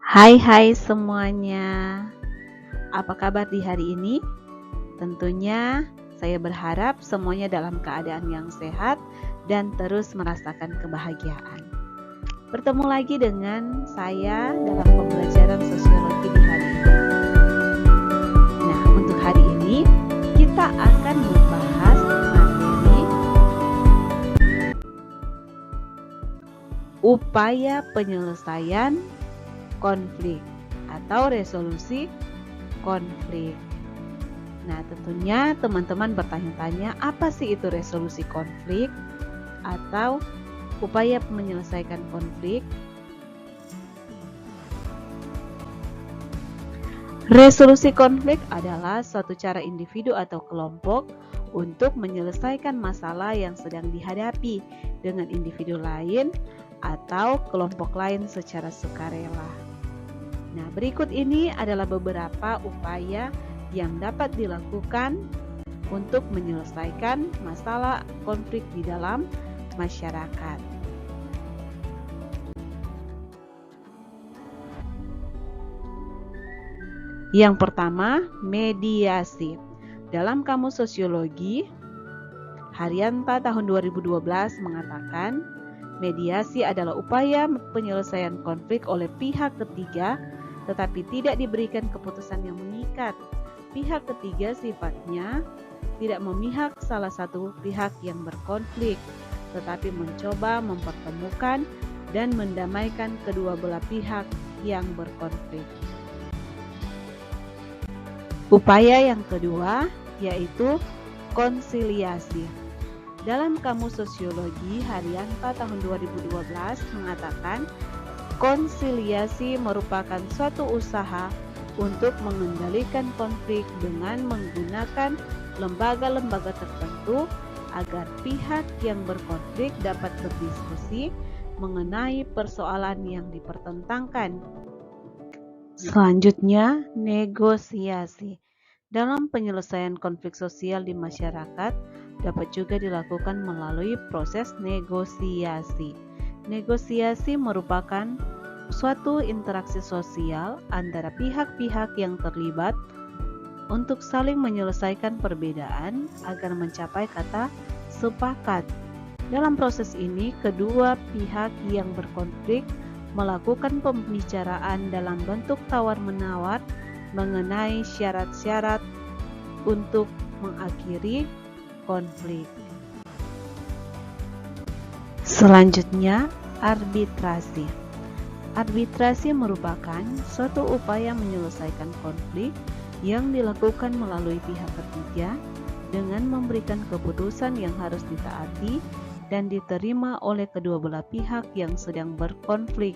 Hai semuanya. Apa kabar di hari ini? Tentunya saya berharap semuanya dalam keadaan yang sehat dan terus merasakan kebahagiaan. Bertemu lagi dengan saya dalam pembelajaran sosiologi di hari ini. Nah, untuk hari ini kita akan membahas materi upaya penyelesaian konflik atau resolusi konflik. Nah, tentunya teman-teman bertanya-tanya, apa sih itu resolusi konflik atau upaya menyelesaikan konflik? Resolusi konflik adalah suatu cara individu atau kelompok untuk menyelesaikan masalah yang sedang dihadapi dengan individu lain atau kelompok lain secara sukarela. Nah, berikut ini adalah beberapa upaya yang dapat dilakukan untuk menyelesaikan masalah konflik di dalam masyarakat. Yang pertama, mediasi. Dalam Kamus Sosiologi, Haryanta tahun 2012 mengatakan, mediasi adalah upaya penyelesaian konflik oleh pihak ketiga, tetapi tidak diberikan keputusan yang mengikat. Pihak ketiga sifatnya tidak memihak salah satu pihak yang berkonflik, tetapi mencoba mempertemukan dan mendamaikan kedua belah pihak yang berkonflik. Upaya yang kedua yaitu konsiliasi. Dalam Kamus Sosiologi, Haryanta tahun 2012 mengatakan, konsiliasi merupakan suatu usaha untuk mengendalikan konflik dengan menggunakan lembaga-lembaga tertentu agar pihak yang berkonflik dapat berdiskusi mengenai persoalan yang dipertentangkan. Selanjutnya, negosiasi. Dalam penyelesaian konflik sosial di masyarakat dapat juga dilakukan melalui proses negosiasi. Negosiasi merupakan suatu interaksi sosial antara pihak-pihak yang terlibat untuk saling menyelesaikan perbedaan agar mencapai kata sepakat. Dalam proses ini, kedua pihak yang berkonflik melakukan pembicaraan dalam bentuk tawar-menawar mengenai syarat-syarat untuk mengakhiri konflik. Selanjutnya, arbitrasi. Arbitrasi merupakan suatu upaya menyelesaikan konflik yang dilakukan melalui pihak ketiga dengan memberikan keputusan yang harus ditaati dan diterima oleh kedua belah pihak yang sedang berkonflik.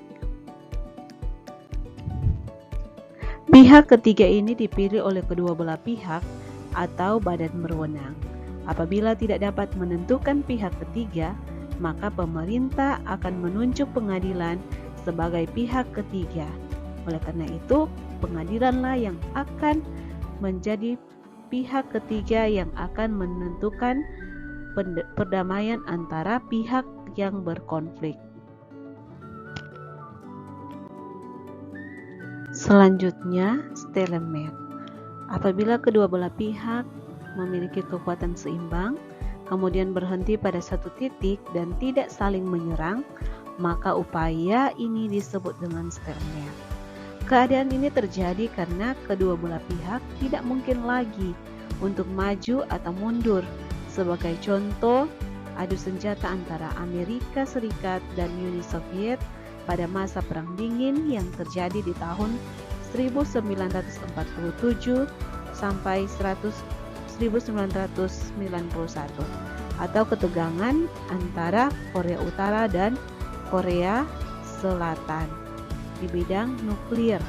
Pihak ketiga ini dipilih oleh kedua belah pihak atau badan berwenang. Apabila tidak dapat menentukan pihak ketiga, maka pemerintah akan menunjuk pengadilan sebagai pihak ketiga. Oleh karena itu, pengadilanlah yang akan menjadi pihak ketiga yang akan menentukan perdamaian antara pihak yang berkonflik. Selanjutnya, stalemate. Apabila kedua belah pihak memiliki kekuatan seimbang, kemudian berhenti pada satu titik dan tidak saling menyerang, maka upaya ini disebut dengan stalemate. Keadaan ini terjadi karena kedua belah pihak tidak mungkin lagi untuk maju atau mundur. Sebagai contoh, adu senjata antara Amerika Serikat dan Uni Soviet pada masa Perang Dingin yang terjadi di tahun 1947 sampai 1991, atau ketegangan antara Korea Utara dan Korea Selatan di bidang nuklir.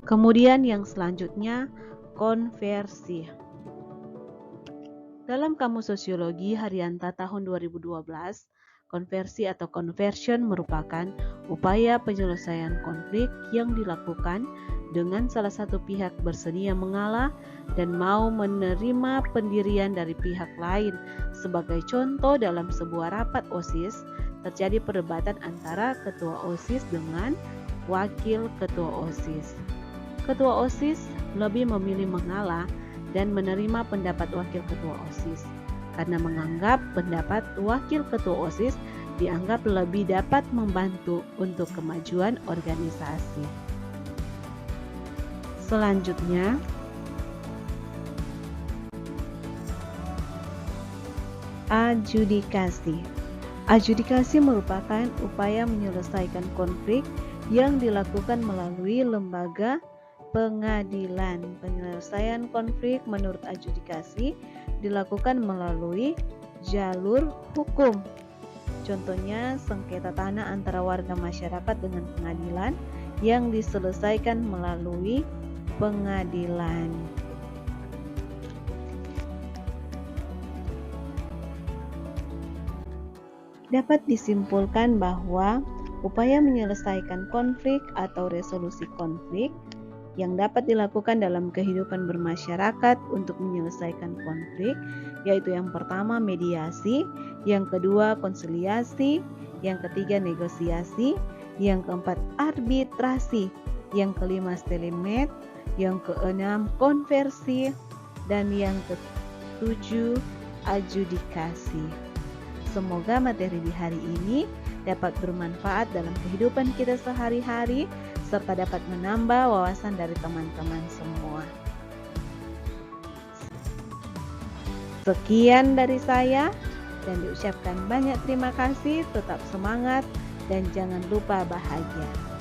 Kemudian yang selanjutnya, konversi. Dalam Kamus Sosiologi Haryanta tahun 2012, konversi atau conversion merupakan upaya penyelesaian konflik yang dilakukan dengan salah satu pihak bersedia mengalah dan mau menerima pendirian dari pihak lain. Sebagai contoh, dalam sebuah rapat OSIS terjadi perdebatan antara ketua OSIS dengan wakil ketua OSIS. Ketua OSIS lebih memilih mengalah dan menerima pendapat wakil ketua OSIS karena menganggap pendapat wakil ketua OSIS dianggap lebih dapat membantu untuk kemajuan organisasi. Selanjutnya, adjudikasi. Adjudikasi merupakan upaya menyelesaikan konflik yang dilakukan melalui lembaga pengadilan. Penyelesaian konflik menurut adjudikasi dilakukan melalui jalur hukum. Contohnya, sengketa tanah antara warga masyarakat dengan pengadilan yang diselesaikan melalui pengadilan. Dapat disimpulkan bahwa upaya menyelesaikan konflik atau resolusi konflik yang dapat dilakukan dalam kehidupan bermasyarakat untuk menyelesaikan konflik, yaitu yang pertama mediasi, yang kedua konsiliasi, yang ketiga negosiasi, yang keempat arbitrasi, yang kelima stalemate, yang keenam konversi, dan yang ketujuh adjudikasi. Semoga materi di hari ini dapat bermanfaat dalam kehidupan kita sehari-hari serta dapat menambah wawasan dari teman-teman semua. Sekian dari saya dan diucapkan banyak terima kasih, tetap semangat dan jangan lupa bahagia.